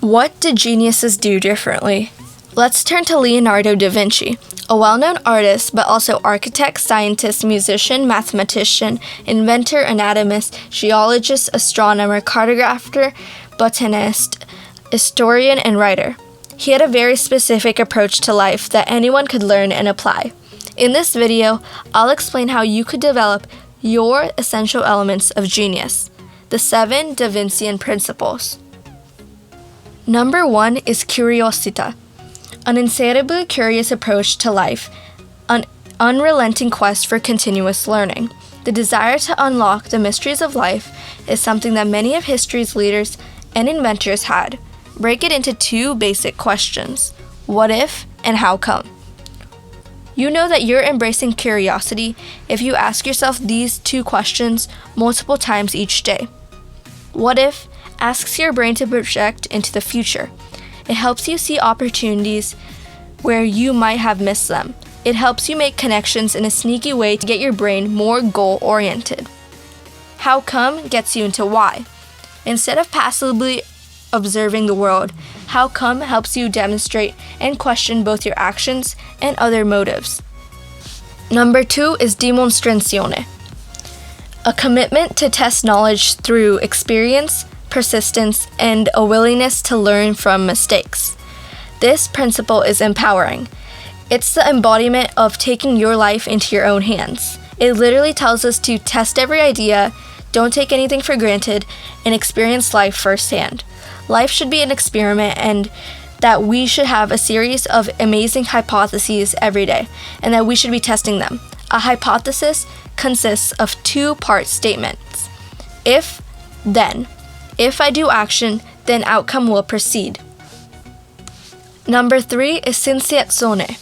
What did geniuses do differently? Let's turn to Leonardo da Vinci, a well-known artist but also architect, scientist, musician, mathematician, inventor, anatomist, geologist, astronomer, cartographer, botanist, historian, and writer. He had a very specific approach to life that anyone could learn and apply. In this video, I'll explain how you could develop your essential elements of genius, the 7 DaVincian principles. Number 1 is curiosity, an insatiably curious approach to life, an unrelenting quest for continuous learning. The desire to unlock the mysteries of life is something that many of history's leaders and inventors had. Break it into 2 basic questions: what if and how come? You know that you're embracing curiosity if you ask yourself these 2 questions multiple times each day. What if asks your brain to project into the future. It helps you see opportunities where you might have missed them. It helps you make connections in a sneaky way to get your brain more goal-oriented. How come gets you into why. Instead of passively observing the world, how come helps you demonstrate and question both your actions and other motives. Number 2 is dimostrazione, a commitment to test knowledge through experience, persistence, and a willingness to learn from mistakes. This principle is empowering. It's the embodiment of taking your life into your own hands. It literally tells us to test every idea, don't take anything for granted, and experience life firsthand. Life should be an experiment, and that we should have a series of amazing hypotheses every day, and that we should be testing them. A hypothesis consists of 2-part statements. If, then. If I do action, then outcome will proceed. Number 3 is Scienza,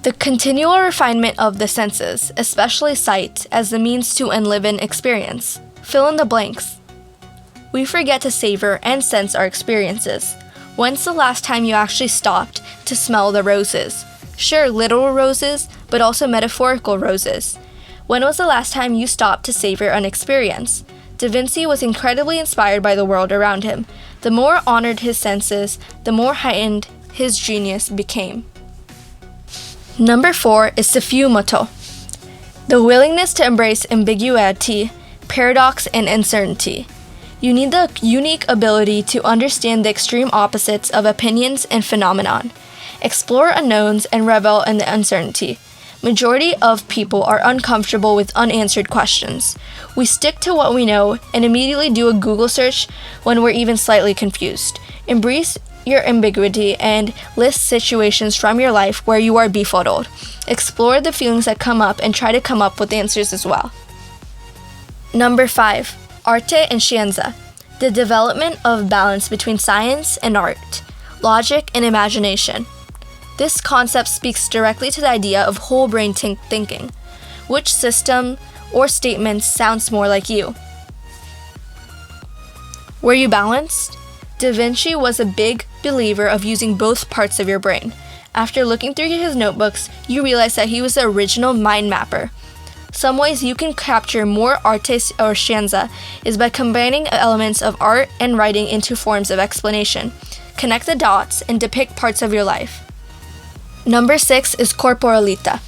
the continual refinement of the senses, especially sight, as the means to and live in experience. Fill in the blanks. We forget to savor and sense our experiences. When's the last time you actually stopped to smell the roses? Sure, literal roses, but also metaphorical roses. When was the last time you stopped to savor an experience? Da Vinci was incredibly inspired by the world around him. The more honored his senses, the more heightened his genius became. Number 4 is sfumato, the willingness to embrace ambiguity, paradox, and uncertainty. You need the unique ability to understand the extreme opposites of opinions and phenomenon. Explore unknowns and revel in the uncertainty. Majority of people are uncomfortable with unanswered questions. We stick to what we know and immediately do a Google search when we're even slightly confused. Embrace your ambiguity and list situations from your life where you are befuddled. Explore the feelings that come up and try to come up with answers as well. Number 5, arte and scienza, the development of balance between science and art, logic and imagination. This concept speaks directly to the idea of whole brain thinking. Which system or statement sounds more like you? Were you balanced? Da Vinci was a big believer of using both parts of your brain. After looking through his notebooks, you realize that he was the original mind mapper. Some ways you can capture more arte or scienza is by combining elements of art and writing into forms of explanation. Connect the dots and depict parts of your life. Number 6 is Corporalita,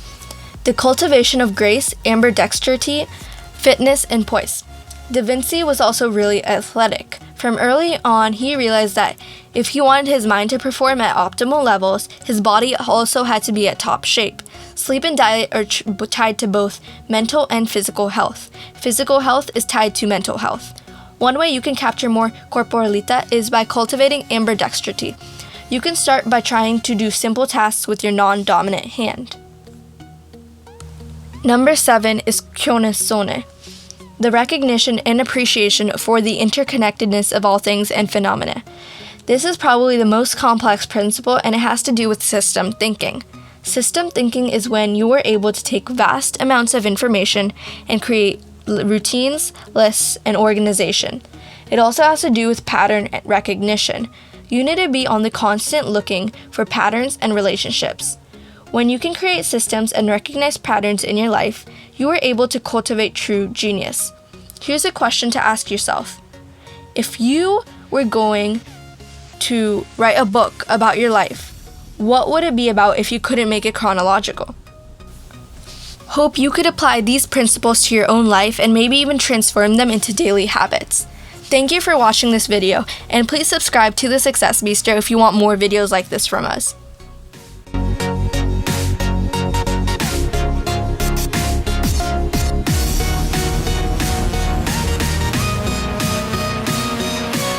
the cultivation of grace, ambidexterity, fitness, and poise. Da Vinci was also really athletic. From early on, he realized that if he wanted his mind to perform at optimal levels, his body also had to be at top shape. Sleep and diet are tied to both mental and physical health. Physical health is tied to mental health. One way you can capture more corporalita is by cultivating ambidexterity. You can start by trying to do simple tasks with your non-dominant hand. Number 7 is Kynesone, the recognition and appreciation for the interconnectedness of all things and phenomena. This is probably the most complex principle, and it has to do with system thinking. System thinking is when you are able to take vast amounts of information and create routines, lists, and organization. It also has to do with pattern recognition. You need to be on the constant looking for patterns and relationships. When you can create systems and recognize patterns in your life, you are able to cultivate true genius. Here's a question to ask yourself. If you were going to write a book about your life, what would it be about if you couldn't make it chronological? Hope you could apply these principles to your own life and maybe even transform them into daily habits. Thank you for watching this video, and please subscribe to the Success Bistro if you want more videos like this from us.